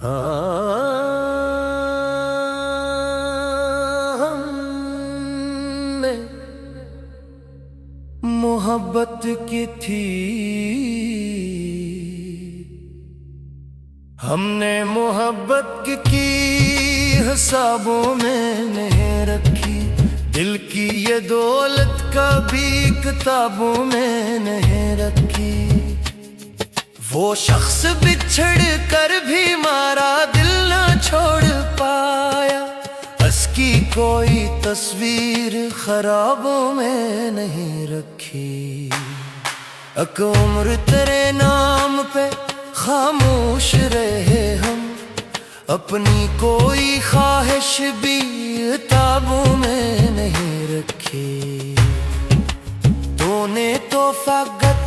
हमने मोहब्बत की थी, हमने मोहब्बत की हिसाबों में नहीं रखी। दिल की ये दौलत कभी किताबों में नहीं रखी। वो शख्स बिछड़ कर भी मारा दिल न छोड़ पाया। उसकी कोई तस्वीर खराबों में नहीं रखी। एक उम्र तेरे नाम पे खामोश रहे हम, अपनी कोई ख्वाहिश भी किताबों में नहीं रखी। तूने तो फकत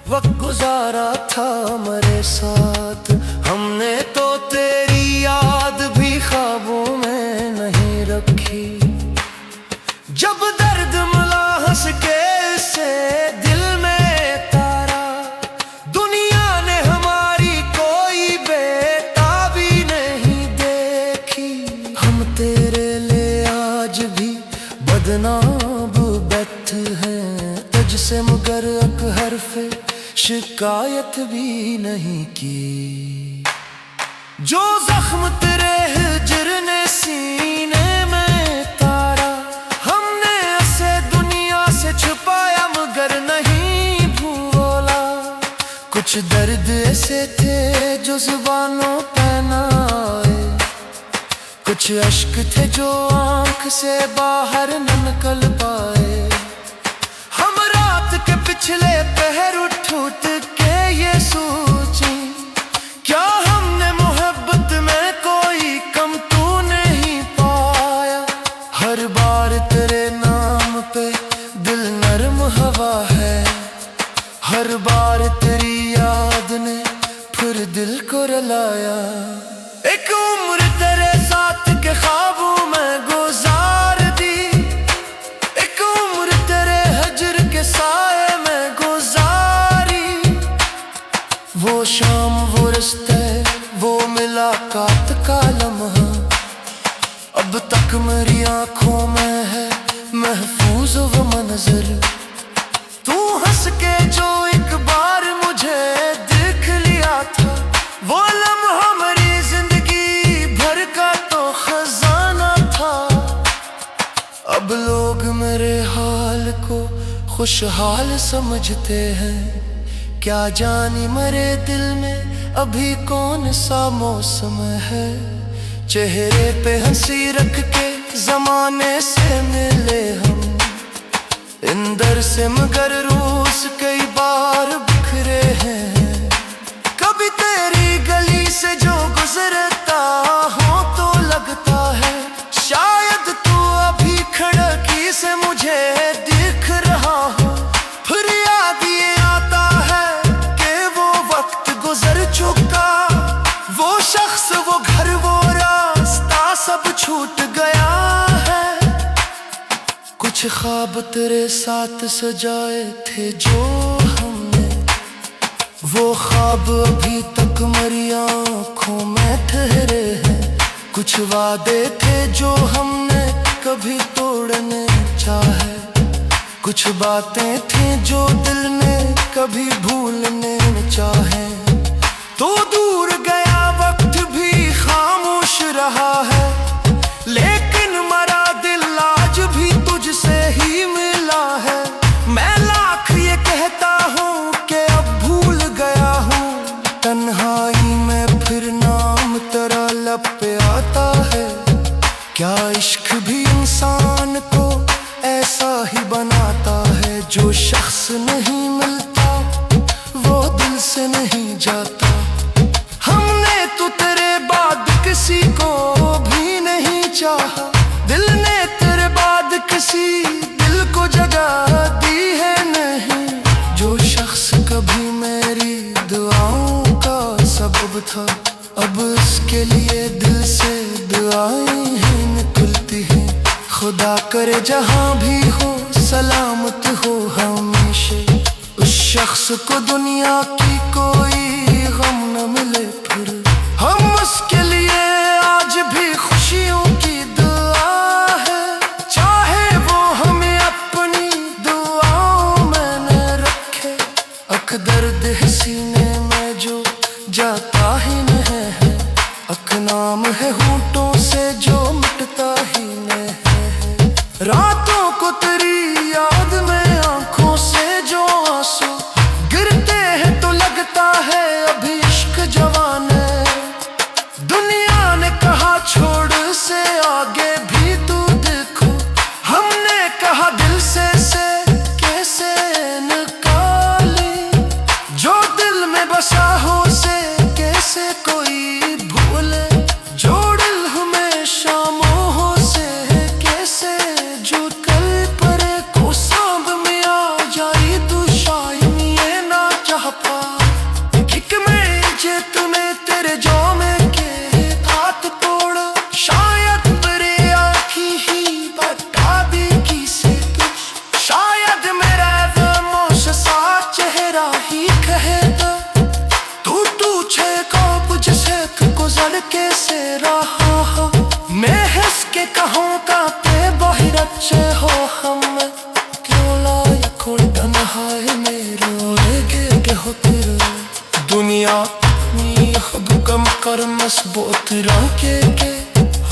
वक्त गुजारा था मेरे साथ, हमने तो तेरी याद भी ख्वाबों में नहीं रखी। जब दर्द मिला हंस के से दिल में तारा, दुनिया ने हमारी कोई बेताबी नहीं देखी। हम तेरे लिए आज भी बदनाम बैठ हैं तुझसे, मगर एक हर्फ शिकायत भी नहीं की। जो जख्म तेरे हिज्र ने सीने में तारा, हमने ऐसे दुनिया से छुपाया मगर नहीं भूला। कुछ दर्द ऐसे थे जो जुबानों पे न आए, कुछ अश्क थे जो आंख से बाहर न निकल पाए। हम रात के पिछले पहर उठ के ये सोचे, क्या हमने मोहब्बत में कोई कम तो नहीं पाया। हर बार तेरे नाम पे दिल नरम हवा है, हर बार तेरी याद ने फिर दिल को रुलाया। एक उम्र तेरे साथ के ख्वाबों में गुजार दी, एक उम्र तेरे हजर के साए में गुजारी। वो शाम वो रिश्ते वो मुलाकात का लम्हा अब तक मेरी आंखों में है महफूज वो मंजर। तू हंस के जो एक बार मुझे देख लिया था, वो लम्हा मेरी जिंदगी भर का तो खजाना था। अब लोग मेरे हाल को खुशहाल समझते हैं, क्या जानी मेरे दिल में अभी कौन सा मौसम है। चेहरे पे हंसी रख के जमाने से मिले हम, इंदर से मगर रोज कई बार बिखरे हैं। कभी तेरी गली से जो गुजरता हो तो लगता है शायद तू अभी खिड़की से मुझे दिख रहा हो। फिर याद ये आता है कि वो वक्त गुजर चुका, वो शख्स वो घर वो रास्ता सब छूट गया है। कुछ ख्वाब तेरे साथ सजाए थे जो हमने, वो ख्वाब अभी तक मेरी आंखों में ठहरे हैं। कुछ वादे थे जो हमने कभी तोड़ने चाहे, कुछ बातें थी जो दिल ने कभी भूलने चाहे। तो दूर गया वक्त भी खामोश रहा है, लेकिन मरा दिल आज भी तुझसे ही मिला है। मैं लाख ये कहता हूँ कि अब भूल गया हूँ, तन्हाई में फिर नाम तेरा लब पे आता है। क्या इश्क भी इंसान को ऐसा ही बनाता है, जो शख्स नहीं मिलता वो दिल से नहीं जाता। हमने तो तेरे बाद किसी को भी नहीं चाहा, दिल ने तेरे बाद किसी दिल को जगह दी है नहीं। जो शख्स कभी मेरी दुआओं का सबब था, अब उसके लिए दिल से दुआएं ही निकलती हैं। खुदा करे जहाँ भी हो सलामत हो हमेशा, उस शख्स को दुनिया की कोई गम न मिले फिर हम उसके नाम है होंठों से जो मिटता ही नहीं है। रातों को तेरी याद में आंखों से जो आंसू गिरते हैं तो लगता है अभी इश्क जवान है। दुनिया ने कहा छोड़ से आगे भी तू देखो, हमने कहा दिल से कैसे निकाले। जो दिल में बसा हो से कैसे कोई भूले, जो दिल हमेशा मोह से कैसे जुड़ कर परे को सांभ में आ जाई तू शायद ये ना चाह पा। किक में जे तूने तेरे जो में के हाथ तोड़, शायद तेरे आँखी ही बता दी किसे कुछ। शायद मेरा खामोश सा चेहरा ही कहे गुजर के से रहा। मैं हंस के कहूँ का पे बहुत अच्छे हो हम, क्यों लाया कोई तन्हाई मेरे गे हो तेरे। दुनिया खुद कम कर मजबूत रखे के,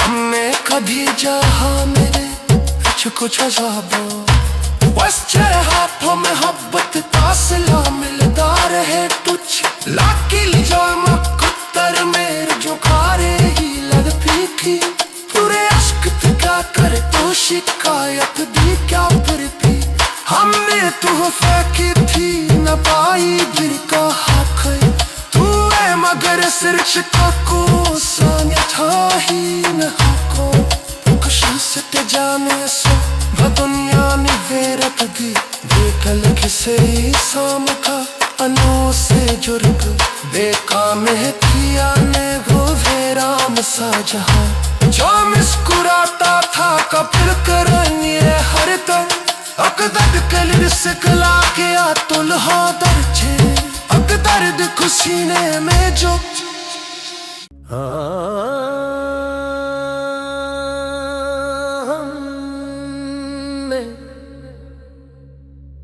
हमने कभी जहा मेरे कुछ कुछ अजाबो। बस तेरे हाथों में मोहब्बत का सिला मिलता रहे तुझ लाकिल जो मकुत्तर मेरे जो खारे ही लगती थी। पूरे अश्क क्या करे तो शिकायत दी क्या फिर भी, हमने तोहफे की थी न पाई दिल का हक। तू है मगर सिर्फ को सान्य था ही न को खुशी से ते जाने सो दुनिया ने वेरत दी देखल किसे साम का अनो से जुर्ग देखा में किया ने वो वेराम सा जहां। जो मुस्कुराता था कपिल करनी हर तर अकदर कल सिकला के आतुल हो दर्जे अकदर्द खुशी ने में जो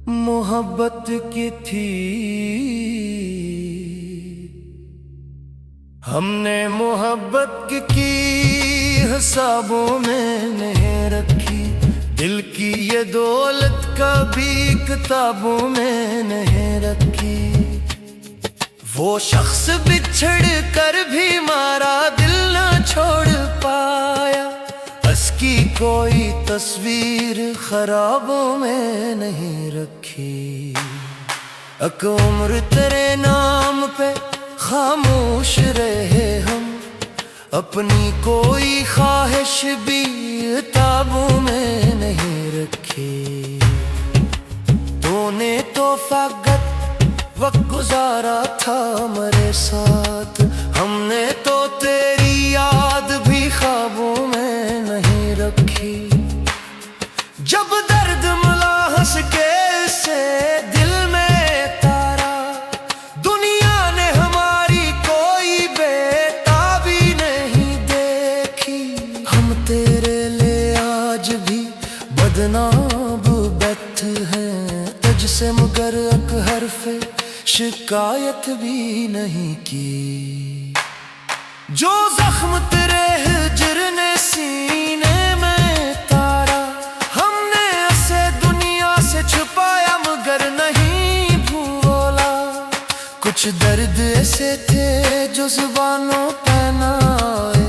मोहब्बत की थी, हमने मोहब्बत की हिसाबों में नहीं रखी। दिल की ये दौलत कभी किताबों में नहीं रखी। वो शख्स बिछड़ कर भी मारा दिल न छोड़ पाया, उसकी कोई तस्वीर खराबों में नहीं रखी। एक उम्र तेरे नाम पे खामोश रहे हम, अपनी कोई ख्वाहिश भी किताबों में नहीं रखी। तूने तो फकत वक्त गुजारा था मेरे साथ, हमने तो तेरी याद भी ख्वाबों में नहीं रखी। जब दर्द मिला हंस के से दिल में तारा, दुनिया ने हमारी कोई बेताबी नहीं देखी। हम तेरे लिए आज भी बदनाम बैठ हैं तुझसे, मगर एक हरफ शिकायत भी नहीं की। जो जख्म तेरे हिज्र ने सीने में तारा, हमने उसे दुनिया से छुपाया मगर नहीं भूला। कुछ दर्द ऐसे थे जो जुबानों पे न आए,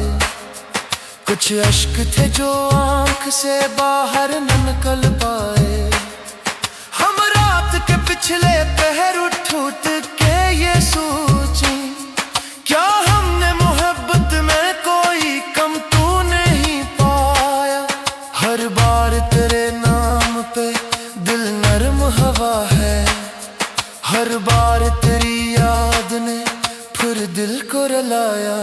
कुछ अश्क थे जो आंख से बाहर न निकल पाए। हम रात के पिछले पहर उठ के ये सोचे, क्या हमने मोहब्बत में कोई कम तू नहीं पाया। हर बार तेरे नाम पे दिल नरम हवा है, हर बार तेरी याद ने फिर दिल को रुलाया।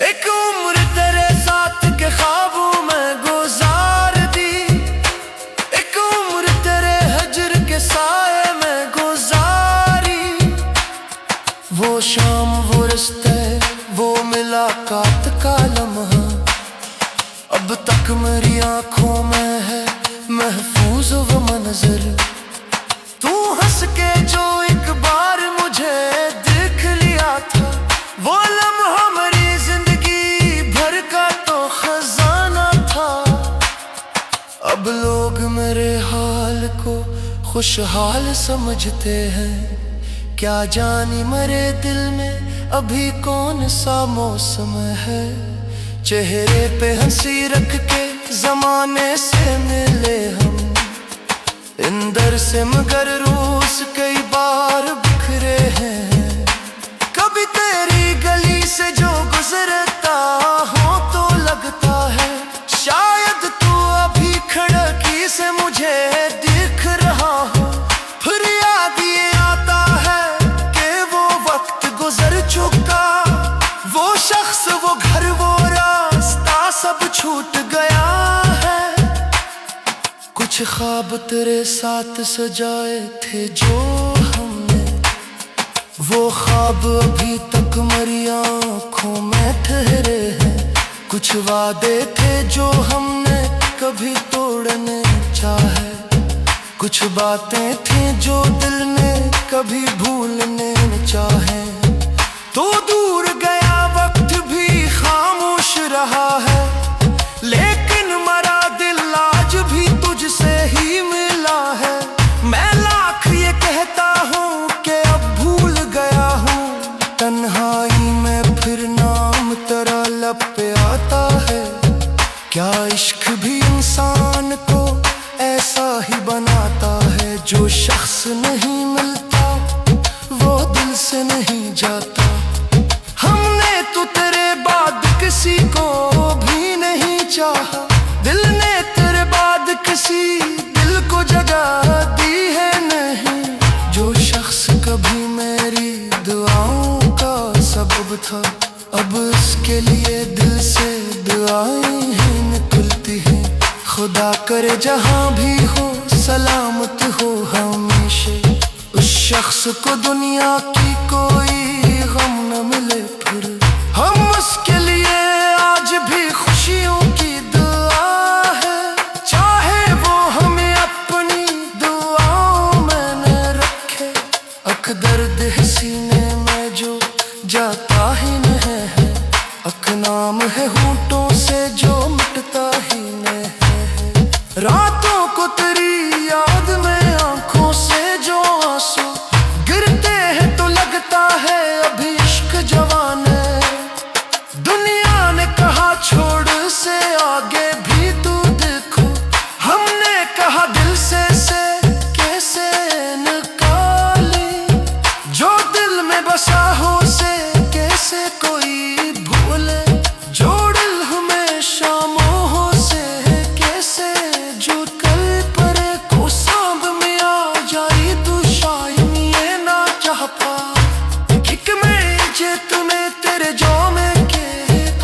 एक उम्र तेरे साथ के ख्वाबों में गुजार दी, एक उम्र तेरे हजर के साए में गुजारी। वो शाम वो रिश्ते वो मुलाकात का लम्हा, अब तक मेरी आंखों में है महफूज वो मंजर। तू हंस के जो एक बार मुझे देख लिया था, वो लम्हा मेरी जिंदगी खुशहाल समझते हैं। क्या जानी मरे दिल में अभी कौन सा मौसम है। चेहरे पे हंसी रख के जमाने से मिले हम, इंदर से मगर रूस कई बार बिखरे हैं। कभी तेरी गली से जो गुजरता हो तो लगता है शायद तू अभी खिड़की से मुझे दिख रहा हो। फिर याद ये आता है कि वो वक्त गुजर चुका, वो शख्स, वो घर, वो रास्ता सब छूट गया है। कुछ ख्वाब तेरे साथ सजाए थे जो हमने, वो ख्वाब अभी तक मरी आँखों में ठहरे हैं। कुछ वादे थे जो हमने कभी तोड़ने चाहे, कुछ बातें थी जो दिल ने कभी भूलने चाहे। तो दूर गया वक्त भी खामोश रहा है, लेकिन मरा दिल आज भी तुझसे ही मिला है। मैं लाख ये कहता हूँ कि अब भूल गया हूँ, तन्हाई में फिर नाम तेरा लब पे आता है। क्या इश्क भी इंसान को ऐसा ही बनाता है, जो शख्स नहीं मिलता वो दिल से नहीं जाता। हमने तो तेरे बाद किसी को भी नहीं चाहा, दिल ने तेरे बाद किसी दिल को जगह दी है नहीं। जो शख्स कभी मेरी दुआओं का सबब था, अब उसके लिए दिल से दुआएं ही निकलती हैं। खुदा करे जहां भी हो सलामत हो हमेशा, उस शख्स को दुनिया की कोई गम न मिले। फिर हम उसके लिए आज भी खुशियों की दुआ है, चाहे वो हमें अपनी दुआओं में न रखे। अक दर्द है सीने में जो जाता ही नहीं है, अक नाम है होंठों से जो मिटता ही नहीं है। रातों को तेरी याद में आंखों से जो आंसू गिरते हैं तो लगता है अभी इश्क जवान है। दुनिया ने कहा छोड़ से आगे भी तू देखो, हमने कहा दिल से कैसे निकाले। जो दिल में बसा हो से कैसे कोई भूले, जो दिल हमेशा मोह से कैसे जुड़। कल परे को सांब में आ जाई तू शायद ये ना चाह पा, किक में जे तुम्हें तेरे जो में के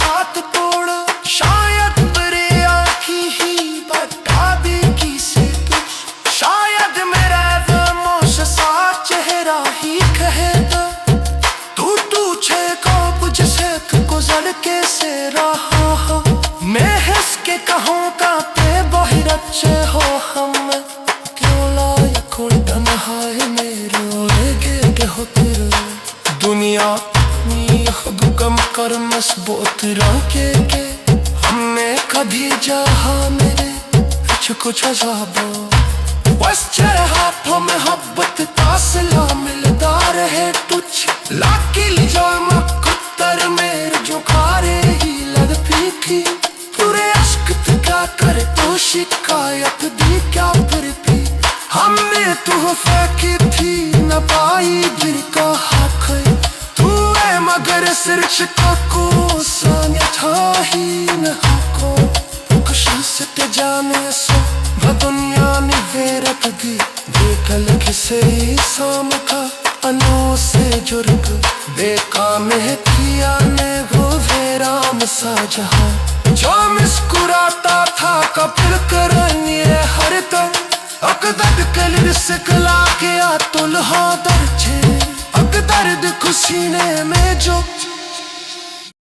हाथ तोड़ा। शायद मेरे आँखी ही बता दी किसे तुझ, शायद मेरा खामोश सा चेहरा ही कहता तू छे को बुझ से गुजर के से रहा हो। मैं हंस के कहूँ का पे बाहर अच्छे हो हम, क्यों लाया कोई तन्हाई मेरे गे हो तेरे। दुनिया गम कर मजबूत रंगे के, हमने कभी जहा मेरे कुछ अजाबो। बस तेरे हाथों में मोहब्बत का सिला मिलता रहे तुझ, लाकिल जो मकुत्तर मेरे जो खारे ही लग पीखी। पूरे अश्क क्या करे तो शिकायत दी क्या फिर भी, हमने तू फेंकी थी न पाई दिल का हक। तू है मगर सिर्फ को सान्या था ही न को, खुशी से ते जाने सो दुनिया ने वेरत दी। बेकल किसे साम का अनो से जुर्ग, बेकाम है किया ने वो वेरान सा जहां। जो मुस्कुराता था कपिल करनी हर दम, अकदर कलिर से कला के आतुल हाँ दर्जे। अक दर्द खुशी ने में जो